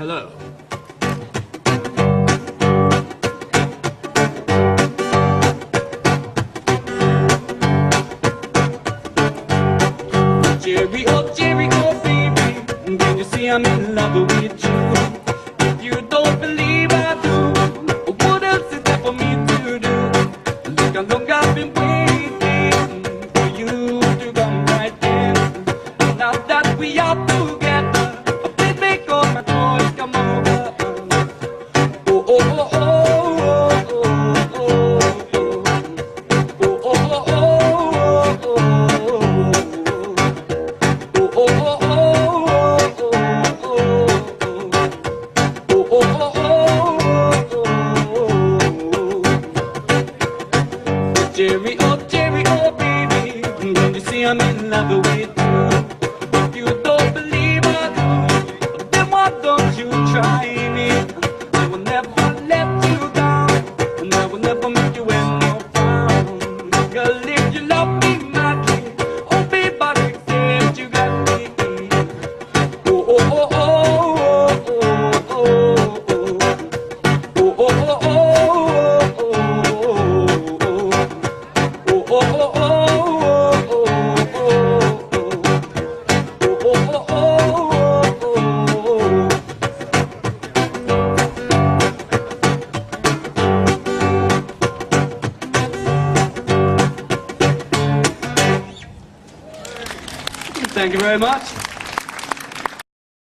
Hello. Jerry, oh baby, did you see I'm in love with you? If you don't believe I do, what else is there for me to do? Look how long I've been waiting for you to come right in. Now that we are together, please make all my toys come over. Oh, oh, oh, oh, oh, oh, oh, oh, oh, oh, oh. Jerry, oh baby, don't you see I'm in love with you? If you don't believe I do, then why don't you try me? I will never let you down, and I will never make you any frown. Girl, if you love me madly, oh baby, accept you got me. Oh, oh, oh, oh, oh, oh, oh, oh, oh, oh, oh, oh. Thank you very much.